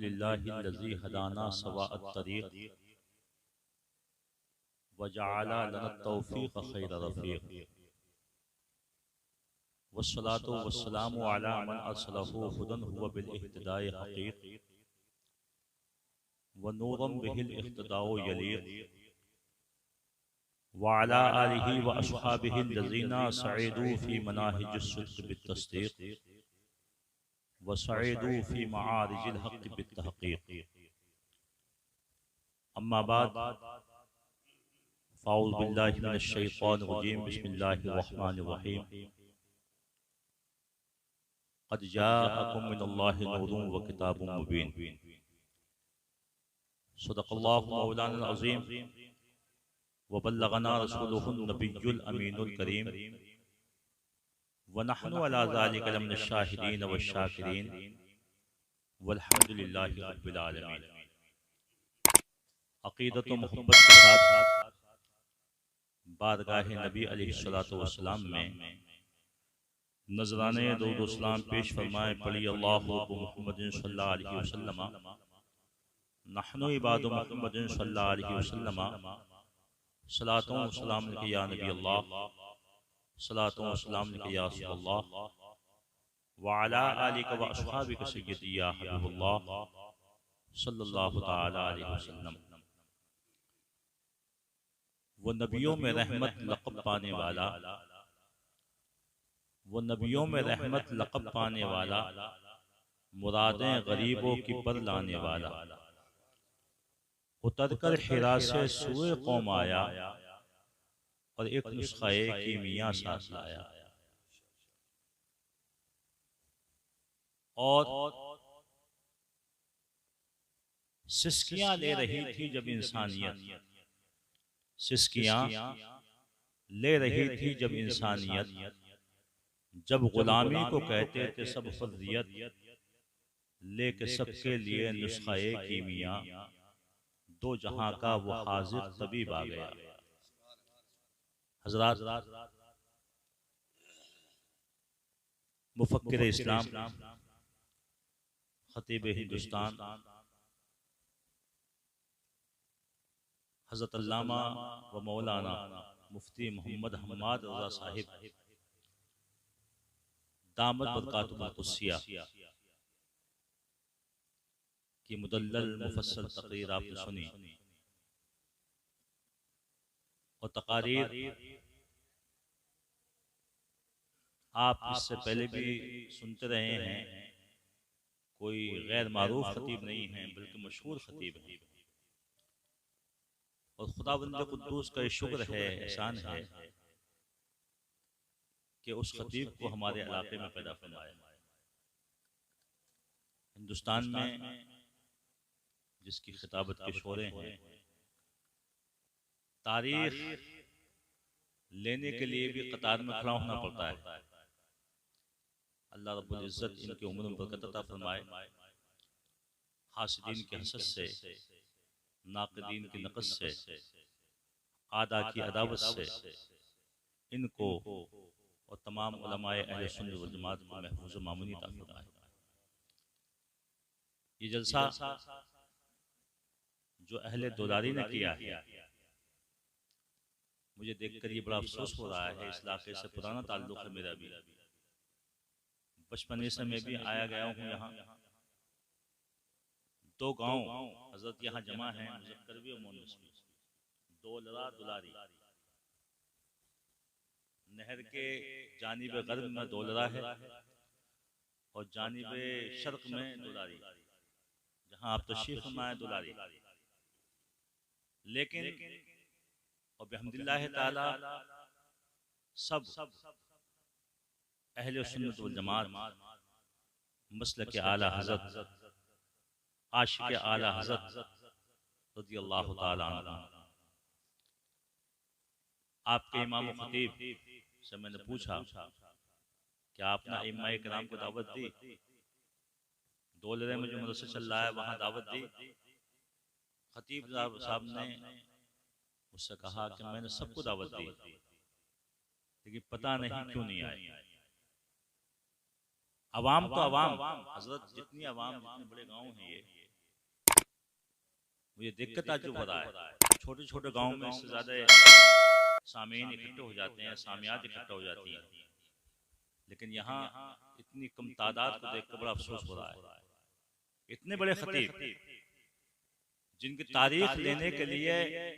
अल्हम्दुलिल्लाहिल्लज़ी हदाना सवाअत तरीक़ व जअला लना तौफ़ीक़ ख़ैर रफ़ीक़ वस्सलातु वस्सलामु अला मन अरसलहु हुदन हुवा बिल इह्तिदाइ हक़ीक़ व नूरन बिहिल इह्तिदाउ यलीक़ व अला आलिहि व अस्हाबिहिल लज़ीना सईदू फ़ी मनाहिजिस सिद्क़ बित्तस्दीक़ व सईदू फ़ी मआरिजिल हक़्क़ बित्तहक़ीक़। अम्मा बाद फ़अऊज़ु बिल्लाहि मिनश शैतानिर रजीम बिस्मिल्लाहिर रहमानिर रहीम। क़द जाअकुम मिनल्लाहि नूरुन व किताबुम मुबीन। सदक़ल्लाहु मौलाना अज़ीम व बल्लगना रसूलुहुन नबियुल अमीनुल करीम व नहनु अला ज़ालिका लमिनश शाहिदीन व शाकिरीन वल्हम्दुलिल्लाहि रब्बिल आलमीन। अक़ीदत व मोहब्बत के साथ बारगाह नबी अलैहिस्सलातु वस्सलाम में नजराने दरूद व सलाम पेश फरमाए। पढ़ी अल्लाहु मुहम्मदिन सल्लल्लाहु अलैहि वसल्लम नहनु इबादु मुहम्मदिन सल्लल्लाहु अलैहि वसल्लम सलातों व सलाम अलैका या नबी अल्लाह सलातों व सलाम अलैका या रसूलल्लाह व अला आलिका व अस्हाबिका सय्यदी या हबीबल्लाह सल्लल्लाहु तआला अलैहि वसल्लम। वो नबियों में रहमत लक़ब पाने वाला, वो नबियों में रहमत लक़ब पाने वाला, मुरादें गरीबों की पर लाने वाला, उतर कर हिरा से सूए कौम आया और एक नुस्ख़ाए कीमिया साथ लाया। और सिस्कियाँ ले रही थी जब इंसानियत, सिस्कियाँ ले रही थी जब इंसानियत, जब गुलामी को कहते थे सब हुर्रियत, लेके सबके लिए नुस्ख़ाए कीमिया, दो जहां का वो हाजिर तबीब आ गया। हज़रात, मुफ़क्किर इस्लाम, ख़तीब हिंदुस्तान हज़रत अल्लामा व मौलाना मुफ्ती मोहम्मद हम्माद रज़ा साहिब दामत बरकातुहुल क़ुद्सिया की मुदल्लल मुफस्सल तक़रीर आपने सुनी और तक़ारीर आप इससे पहले भी सुनते रहे हैं। कोई गैर मारूफ खतीब नहीं है बल्कि मशहूर खतीब है और खुदावंद कुद्दूस का शुक्र है, एहसान है कि उस खतीब को हमारे इलाके में पैदा फरमाया। हिंदुस्तान में जिसकी खिताबत के शोरे हैं, तारीख लेने के लिए भी कतार में खड़ा होना पड़ता है। अल्लाह रब्बुल इज़्ज़त इनकी उम्र में बरकत अता फरमाए, हासिदीन के हसद से, नाक़िदीन की नक़स से, आदा की अदावत से इनको और तमाम उलमाए अहले सुन्नत वल जमात को महफूज़ व मामूनी अता फरमाए। ये जलसा जो अहले दुलारी ने किया है, मुझे देखकर ये बड़ा अफसोस हो रहा है। इस इलाके से पुराना ताल्लुक़ है मेरा भी, बचपन से मैं भी आया गया हूँ यहाँ। दो गांव हजरत यहाँ जमा हैं, मुज़क्कर भी और मुअन्नस भी, दौलरा दुलारी। नहर के जानिब गर्ब में दौलरा है और जानिब शर्क में दुलारी, जहाँ आप तशरीफ़ फरमाए दुलारी। लेकिन और बिहम्दिल्लाह ताला सब अहले सुन्नत वल जमात, मसलक आला हज़रत, आशिक आला हज़रत रज़ियल्लाहु ताला अन्हु। आपके इमाम व खतीब से मैंने पूछा कि आपने इमाम किराम को दावत दी, दौलरे में जो मदरसा चल रहा है वहाँ दावत दी? खतीब साहब ने मुझसे कहा कि मैंने सबको दावत दी, लेकिन पता नहीं क्यों नहीं आए। अवाम तो अवाम, हजरत जितनी अवाम, जितने बड़े गांव हैं ये, मुझे देख कर ताज्जुब हो रहा है, छोटे छोटे गाँव में इससे ज़्यादा सामीन इकट्ठे हो जाते हैं, सामियात इकट्ठा हो जाती हैं, लेकिन यहाँ इतनी कम तादाद को देखकर बड़ा अफसोस हो रहा है। इतने बड़े खतीब जिनकी तारीख लेने के लिए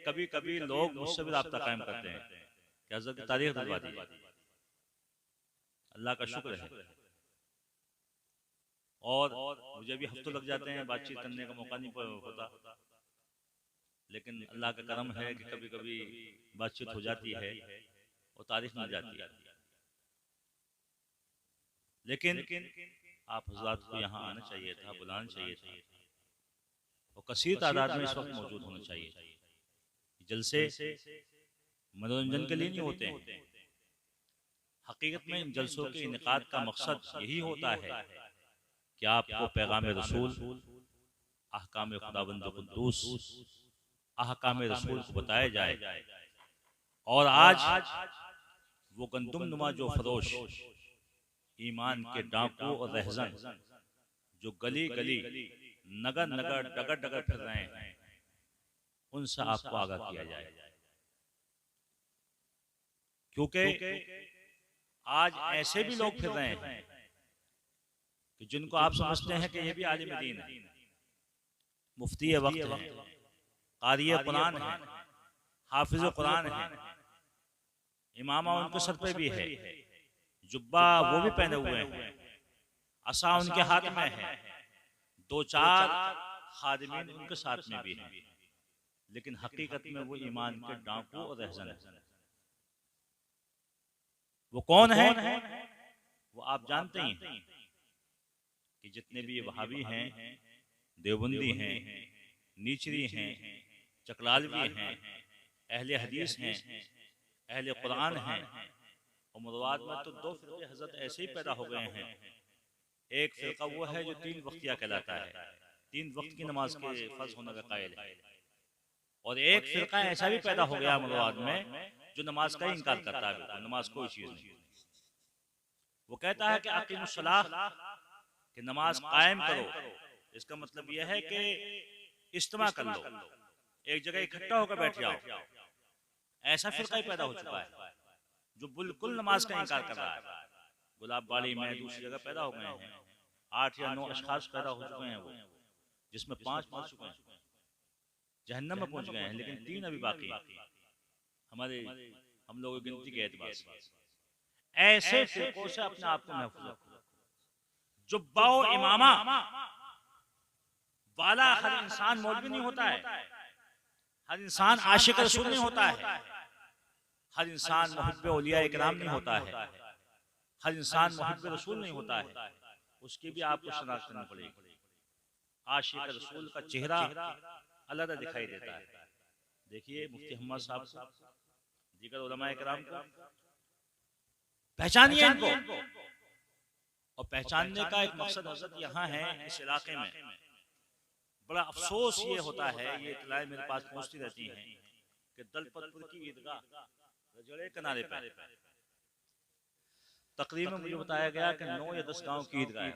कभी कभी लोग मुझसे भी राब्ता कायम करते हैं कि हज़रत की तारीख दिलवा दीजिए। अल्लाह का शुक्र है, और मुझे भी हफ्तों लग जाते हैं, बातचीत करने का मौका नहीं होता, लेकिन अल्लाह का करम है कि कभी कभी बातचीत हो जाती है और तारीख मिल जाती है। लेकिन आप हज़रात को यहाँ आना चाहिए था, बुलाना चाहिए था, और कसीर तादाद में इस वक्त मौजूद होना चाहिए। जलसे मनोरंजन के लिए नहीं होते हैं, हकीकत में इन जलसों के इनेकाद का मकसद यही होता है कि आपको पैगाम रसूल, अहकाम खुदाबंद कुद्दूस, अहकाम रसूल को बताया जाए। और आज वो गंदुम नुमा जो फरोश, ईमान के डाकू और रहजन जो गली गली नगर नगर डगर डगर फिर रहे हैं, उनसे आपको आगाह किया जाए, क्योंकि आज ऐसे भी लोग फिर रहे हैं कि जिनको आप समझते हैं कि ये भी आलिम दीन है, मुफ्ती वक्त है, कारी कुरान है, हाफिज कुरान है, इमामा उनके सर पे भी है, जुब्बा वो भी पहने हुए हैं, असा उनके हाथ में है, दो चार खादिमीन उनके साथ में भी हैं, लेकिन हकीकत में वो ईमान के डाकू और रहजन है। वो कौन है? वो आप जानते ही हैं कि जितने भी वहाबी हैं, देवबंदी हैं, नीचरी हैं, चकलालवी हैं, अहले हदीस हैं, अहले कुरान हैं, और मुरवाद में तो दो फिरके हजरत ऐसे ही पैदा हो गए हैं। एक फिरका वो है जो 3 वक्तिया कहलाता है, 3 वक्त की नमाज के फर्ज होने का कायल है, और एक फिरका ऐसा भी पैदा हो गया मुरवाद में जो नमाज का ही इनकार करता है, नमाज कोई चीज नहीं। वो कहता है कि अकीमुस्सलाह, कि नमाज कायम करो, इसका मतलब यह है कि इज्तिमा कर लो, एक जगह इकट्ठा होकर बैठ जाओ। ऐसा फिरका ही पैदा हो चुका है जो बिल्कुल नमाज का इनकार कर रहा है। गुलाब बाड़ी में दूसरी जगह पैदा हो गए हैं, 8 या 9 अशखास पैदा हो चुके हैं, वो जिसमें 5 मर चुके हैं, जहन्नम में पहुंच गए हैं, लेकिन 3 अभी बाकी हैं हमारे, हम लोगों की गिनती के एतबार से। ऐसे फिरकों से अपने आप को महफूज रखो। जुब्बाओ इमामा वाला हर इंसान मौलवी नहीं होता है, हर इंसान आशिक रसूल नहीं होता है, हर इंसान मुहिब्बे औलिया इकराम नहीं होता है, हर इंसान मुहिब्बे रसूल नहीं होता है। उसकी भी आपको शनाख्त करनी पड़ेगी। आशिक रसूल का चेहरा अलग दिखाई देता है। देखिए मुफ्ती अहमद साहब को, दीगर उलमा इकराम को पहचानिए इनको, और पहचानने का एक मकसद हजरत यहाँ है इस इलाके में। बड़ा अफसोस ये होता है, ये इतलाएं मेरे पास पहुंचती रहती हैं कि दलपतपुर की ईदगाह रजड़े किनारे पर तकरीबन मुझे बताया गया कि 9 या 10 गांव की ईदगाह है,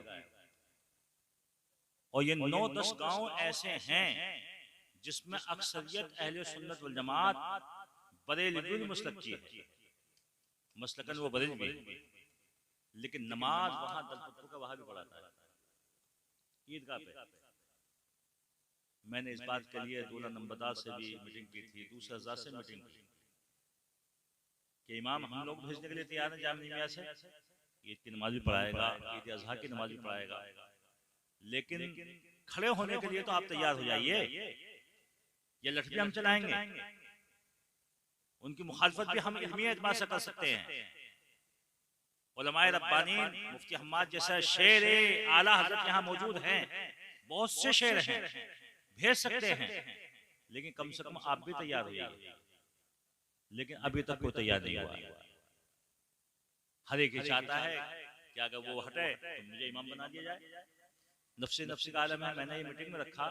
और ये 9-10 गांव ऐसे हैं जिसमें अक्सरियत अहले सुन्नत वल जमात बरेलवी मसलक की है, मसलकन वो बरेलवी, लेकिन नमाज वहां दलपतपुर का वहां भी पढ़ाता है ईदगाह पे। मैंने इस बात के लिए दूल्हा नंबरदार से भी मीटिंग की थी, दूसरे हजार से मीटिंग की कि इमाम हम लोग भेजने के लिए तैयार हैं जामिया मियां से, ईद की नमाज भी पढ़ाएगा, ईद अज़हा की नमाज भी पढ़ाएगा, लेकिन खड़े होने के लिए तो आप तैयार हो जाइए, ये लठड़ी हम चलाएंगे, उनकी मुखालफत भी हम इल्मी एतबार से कर सकते हैं। उलमाए रब्बानीन, मुफ्ती हम्माद जैसा शेर आला हजरत यहाँ मौजूद हैं, बहुत से शेर हैं, भेज सकते हैं, लेकिन कम से कम आप भी तैयार हो जाइए। लेकिन अभी तक कोई तैयार नहीं हुआ। हर एक चाहता है कि अगर वो हटे तो मुझे इमाम बना दिया जाए। नफ्सी का आलम है। मैंने ये मीटिंग में रखा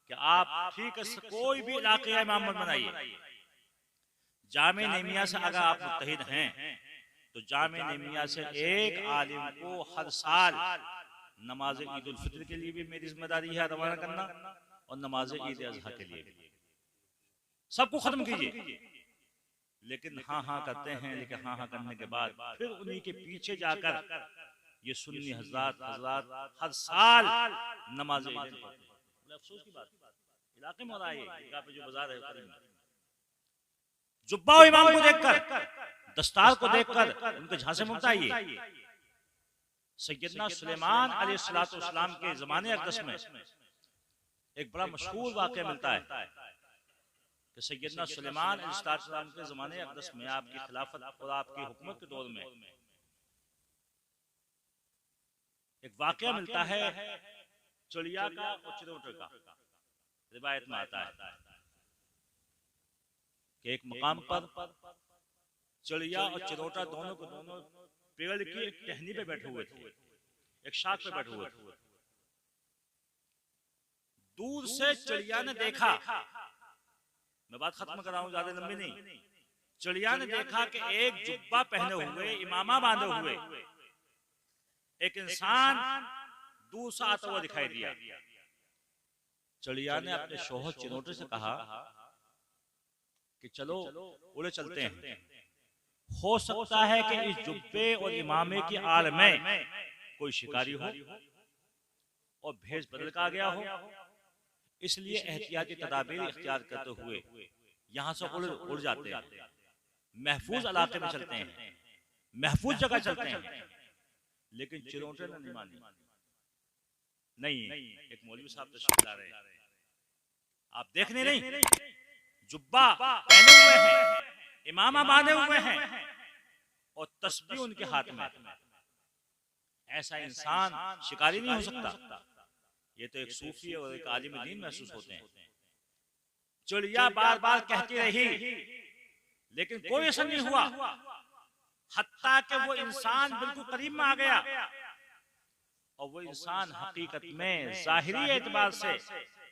कि आप ठीक है कोई भी इलाके इमाम मत बनाइए, जामे नेमिया से अगर आप मुत्तहिद हैं तो जामे नेमिया से एक आलिम को हर साल नमाज ईद उल फित्र के लिए भी मेरी जिम्मेदारी है रवाना करना, और नमाज ईद अज़हा के लिए सबको खत्म कीजिए। लेकिन हाँ हाँ करते हैं, लेकिन हाँ हाँ करने के बाद फिर उन्हीं के पीछे जाकर ये सुन्नी हजरात हर साल नमाज ईद पढ़ते हैं। अफसोस की बात, इलाके में हो रहा है, पे जो बाजार है करीब में, जुब्बा इमाम को देखकर, दस्तार को देखकर उनके झांसे में मत आइए। सैयदना सुलेमान अलैहिस्सलाम के ज़माने अक़दस में एक बड़ा मशहूर वाक़या मिलता है कि सैयदना सुलेमान अलैहिस्सलाम के ज़माने अक़दस में, आपकी खिलाफत और आपकी हुकूमत के दौर में एक वाक़या मिलता है चिड़िया का और चिरौटे का। रिवायत में आता है कि एक मकाम पर चिड़िया और चिरौटा दोनों को दोनों पेड़ की एक टहनी पे बैठे हुए थे, एक शाख पे बैठे हुए थे। दूर से चिड़िया ने देखा, मैं बात खत्म कर रहा हूं, ज्यादा लंबी नहीं। चिड़िया ने देखा कि एक जुब्बा पहने हुए, इमामा बांधे हुए एक इंसान दूर से आता हुआ दिखाई दिया। चिड़िया ने अपने शौहर चिरौटे से कहा कि चलो उड़े चलते हैं, हो सकता है कि इस जुब्बे और इमामे की आड़ में कोई शिकारी हो और भेष बदल का आ गया हो, इसलिए एहतियाती तदाबीर इख्तियार करते हुए यहाँ से उड़ जाते हैं, महफूज इलाके में चलते हैं, महफूज जगह चलते हैं। लेकिन चिरौटे ने नहीं मानी। नहीं, एक मौलवी साहब तशरीफ ला रहे हैं, आप देखने नहीं, जुब्बा पहने हुए हैं, इमामा बांधे हुए हैं और तस्बीह उनके हाथ में। ऐसा इंसान शिकारी नहीं हो सकता। ये तो एक सूफी और एक आलिम दीन महसूस होते हैं। चिड़िया बार बार कहती रही, लेकिन कोई असर नहीं हुआ, हत्ता कि वो इंसान बिल्कुल करीब में आ गया और वो इंसान हकीकत में ज़ाहिरी एतबार से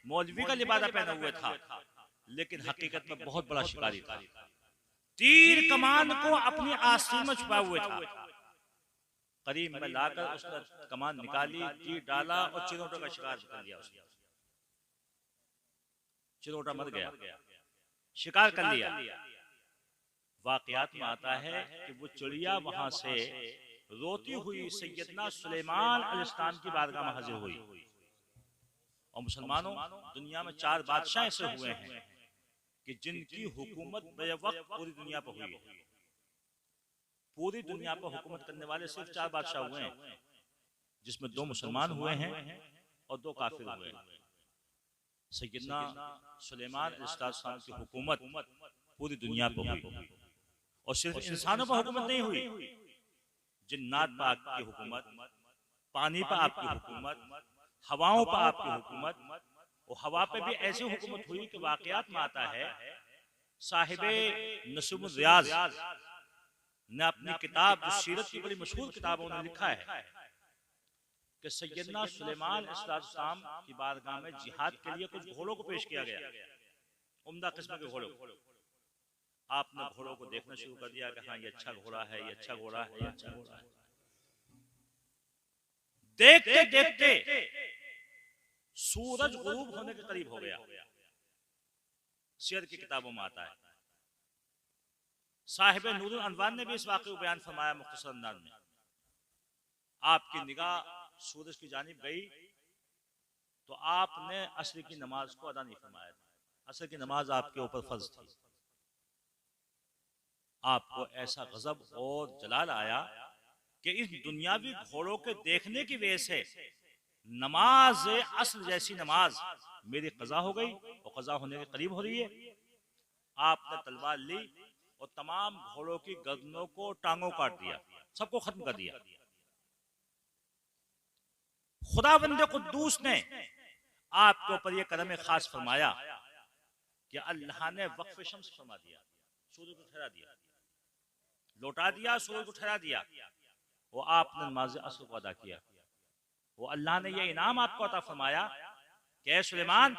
मौलवी का लिबादा पहना हुआ था, लेकिन हकीकत में बहुत बड़ा शिकारी था। तीर कमान को अपनी आस्तीन में छुपा हुआ था। करीब में लाकर उसने कमान निकाली, तीर डाला और चिरौटे का शिकार कर लिया उसने। चिरौटा मर गया, शिकार कर लिया। वाकयात में आता है कि वो चिड़िया वहां से रोती हुई सैयदना सुलेमान अलैहिस्सलाम की बारगाह में हाजिर हुई। और मुसलमानों, दुनिया में 4 बादशाह ऐसे हुए हैं कि जिनकी हुकूमत बेवक्त पूरी दुनिया पर हुई। पूरी दुनिया पर हुकूमत करने वाले सिर्फ 4 बादशाह हुए हैं, जिसमें 2 मुसलमान हुए हैं और 2 काफिर हुए हैं। सैयदना सुलेमान अलैहिस्सलाम की हुकूमत पूरी दुनिया पर हुई और सिर्फ इंसानों पर हुकूमत नहीं हुई, जिन्नात पर आपकी हुकूमत, पानी पर आपकी हुकूमत, हवाओं पर आपकी हुकूमत, और हवा पे भी ऐसी हुकूमत हुई कि वाकयात में आता है साहिबे नसूमुर रियाज ने अपनी किताब, जो सीरत की बड़ी मशहूर किताब उन्होंने लिखा है कि सैयदना सुलेमान अलैहिस्सलाम की बारगाह में जिहाद के लिए कुछ घोड़ों को पेश किया गया, उम्दा किस्म के घोड़ों। आपने घोड़ों को देखना शुरू कर दिया कि हाँ ये अच्छा घोड़ा है, ये अच्छा घोड़ा है, ये अच्छा घोड़ा है। देखते देखते सूरज गुरूब होने के करीब हो गया। सीरत की किताबों में आता है। साहिब नूरुल अनवार ने भी इस वाक़े को बयान फरमाया मुख्तसर अंदाज में। आपकी निगाह सूरज की जानिब गई तो आपने असर की नमाज को अदा नहीं फरमाया था। असर की नमाज आपके ऊपर फर्ज थी। आपको ऐसा गजब और जलाल आया कि इस दुनियावी घोड़ों के देखने की वजह से नमाज असल जैसी नमाज मेरी कज़ा हो गई और कज़ा होने के करीब हो रही है। आपने तलवार ली और तमाम घोड़ों की गर्दनों को, टांगों काट दिया, सबको खत्म कर दिया। खुदावंद कुद्दूस ने आपके ऊपर यह कदम खास फरमाया कि अल्लाह ने वक्फ शम्स फरमा दिया, सूरज को ठहरा दिया, लौटा दिया, सूरज को ठहरा दिया। वो आपने नमाज असर को अदा किया। वो अल्लाह ने यह इनाम आपको अता फरमाया कि सुलेमान,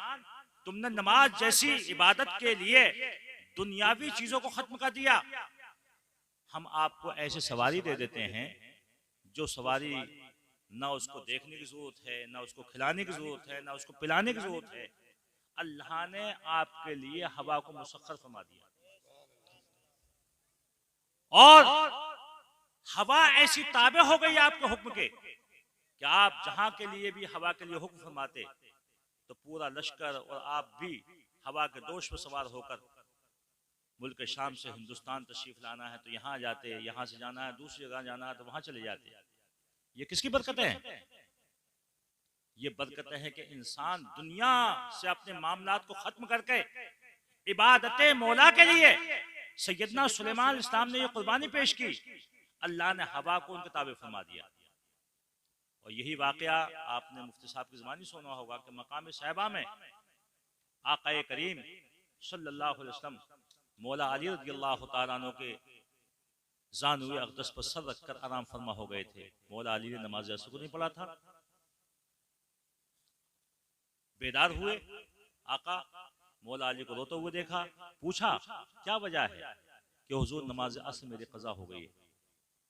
तुमने नमाज जैसी इबादत के लिए दुनियावी चीजों को खत्म कर दिया। हम आपको ऐसे सवारी दे देते हैं जो सवारी ना उसको देखने की जरूरत है, ना उसको खिलाने की जरूरत है, ना उसको पिलाने की जरूरत है, अल्लाह ने आपके लिए हवा को मुसख्खर फरमा दिया, और हवा ऐसी ताबे हो गई आपके हुक्म के कि आप जहां के लिए भी हवा के लिए हुक्म फरमाते तो पूरा लश्कर और आप भी हवा के दोष पर सवार होकर मुल्क शाम से हिंदुस्तान तशरीफ लाना है तो यहाँ जाते, यहाँ से जाना है दूसरी जगह जाना है तो वहां चले जाते। ये किसकी बरकतें हैं? ये बरकतें हैं कि इंसान दुनिया से अपने मामलात को खत्म करके इबादत मौला के लिए, सैयदना सुलेमान इस्लाम ने ये कुर्बानी पेश की, अल्लाह ने हवा को उनके ताबे फरमा दिया। और यही वाकया आपने मुफ्ती साहब की ज़बानी सुना होगा कि मकाम साहिबा में आक़ाए करीम सल्लल्लाहु अलैहि वसल्लम मौला अली रज़ियल्लाहु तआला अन्हु के ज़ानुए अक़दस पर सर रखकर आराम फरमा हो गए थे। मौला अली ने नमाज असर को नहीं पढ़ा था। बेदार हुए आका, मौला अली को रोते हुए देखा, पूछा क्या वजह है कि हुजूर नमाज असर मेरी क़ज़ा हो गई।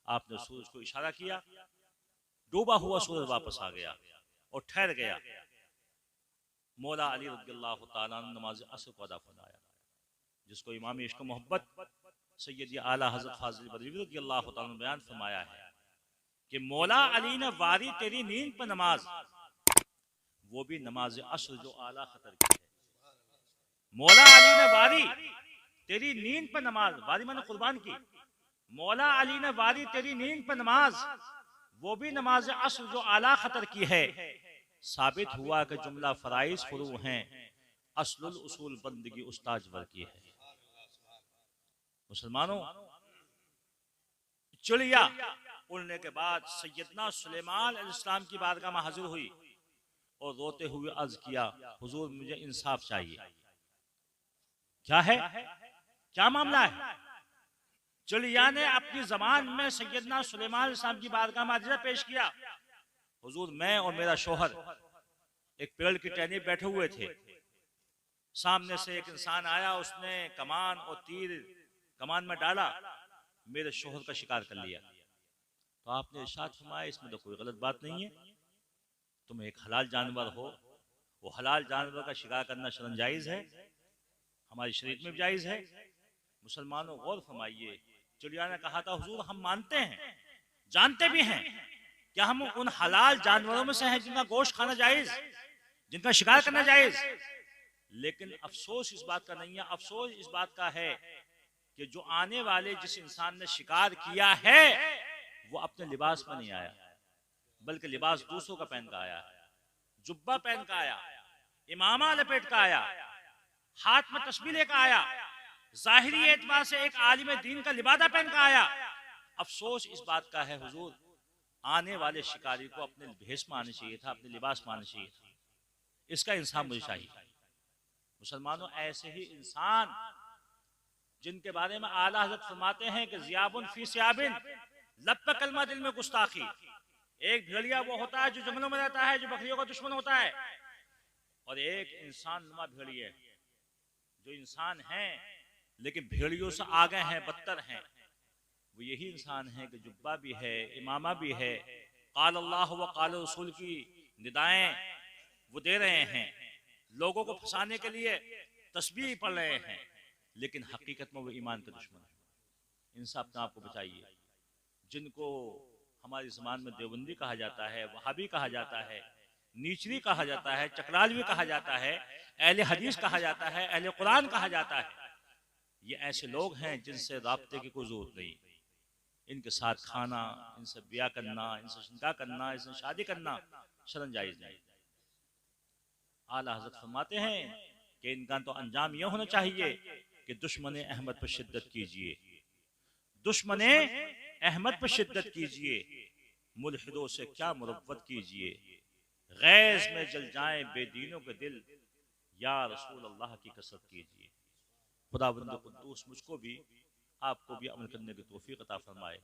आपने सूरज को इशारा किया, डूबा हुआ सूरज वापस आ गया और ठहर गया। मौला अली रज़ियल्लाहु तआला अन्हु नमाज असर को अदा फरमाया, जिसको इमाम इश्क मोहब्बत सैयदी आला हज़रत फाज़िल बरेलवी रज़ियल्लाहु तआला अन्हु बयान फरमाया है कि मौला अली ने वारी तेरी नींद पर नमाज, वो भी नमाज असर जो आला खतर की है। मौला अली ने वारी तेरी नींद पर नमाज, वारी मैंने कुर्बान की, मौला अली ने वारी तेरी नींद पर नमाज, वो भी नमाज असर जो आला खतर की है। साबित हुआ कि जुमला फराइज फुरू हैं, असलुल उसूल बंदगी उस्ताज वर की है। मुसलमानों, चिड़िया उड़ने के बाद सैयदना सुलेमान अलैहिस्सलाम की बारगाह में हाजिर हुई और रोते हुए अर्ज किया, हुजूर मुझे इंसाफ चाहिए। क्या है, क्या मामला है? चिड़िया ने अपनी जबान में सैयदना सुलेमान अलैहिस्सलाम की बारगाह में अर्ज पेश किया, हुजूर मैं और मेरा शोहर एक पेड़ की टहनी बैठे हुए थे, सामने से एक इंसान आया, उसने कमान और तीर कमान में डाला, मेरे शोहर का शिकार कर लिया। तो आपने इरशाद फरमाया इसमें तो कोई गलत बात नहीं है, तुम एक हलाल जानवर हो, वो हलाल जानवर का शिकार करना शरन जायज़ है, हमारी शरीयत में भी जायज़ है। मुसलमानों गौर फरमाइए, चिड़िया ने कहा था हुजूर हम मानते हैं, जानते भी हैं क्या हम उन हलाल जानवरों में से हैं जिनका गोश्त खाना जायज़, जिनका शिकार करना जायज़, लेकिन अफसोस इस बात का नहीं है, अफसोस इस बात का है कि जो आने वाले जिस इंसान ने शिकार किया है वो अपने लिबास में नहीं आया, बल्कि लिबास दूसरों का पहन का आया, जुब्बा पहन का आया, इमामा लपेट का आया, हाथ में तस्बीह लेकर आया, जाहिरी एतबार से एक आलिम दीन का लिबादा पहन का आया। अफसोस इस बात का है हुजूर, आने वाले शिकारी को अपने भेष में आना चाहिए था, अपने लिबास में आना चाहिए था। इसका इंसाफ मुझे चाहिए। मुसलमानों, ऐसे ही इंसान जिनके बारे में आला हज़रत फरमाते हैं कि ज़ियाबुन फी सियाबिन, लब पे कलमा दिल में गुस्ताखी। एक भेड़िया वो होता है जो जंगलों में रहता है, जो बकरियों का दुश्मन होता है, और एक इंसान नुमा भेड़िया जो इंसान है लेकिन भेड़ियों से आगे हैं, बदतर हैं। वो यही इंसान है कि जुब्बा भी है, इमामा भी है, क़ाल अल्लाह व क़ाल रसूल की निदाएं वो दे रहे हैं, लोगों को फंसाने के लिए तस्बीह पढ़ रहे हैं, लेकिन हकीकत में वो ईमान के दुश्मन है। इनसे अपने आप को बचाइए। जिनको हमारी ज़बान में देवबंदी कहा जाता है, वहाबी कहा जाता है, नीचरी कहा जाता है, चकरालवी कहा जाता है, अहले हदीस कहा जाता है, अहले कुरान कहा जाता है, ये ऐसे लोग हैं जिनसे राब्ते की कोई ज़रूरत नहीं। इनके साथ खाना, इनसे ब्याह करना, इनसे निकाह करना, इनसे शादी करना शरन जायज़ नहीं। आला हज़रत फरमाते हैं कि इनका तो अंजाम यह होना चाहिए कि दुश्मन अहमद पर शिद्दत कीजिए, दुश्मन अहमद पर शिद्दत कीजिए, मुल्हिदों से क्या मुरव्वत कीजिए, गैज़ में जल जाएं बेदीनों के दिल, या रसूल अल्लाह की कसरत कीजिए। खुदावंद कुद्दूस मुझको भी आपको भी अमल करने की तौफीक अता फरमाए।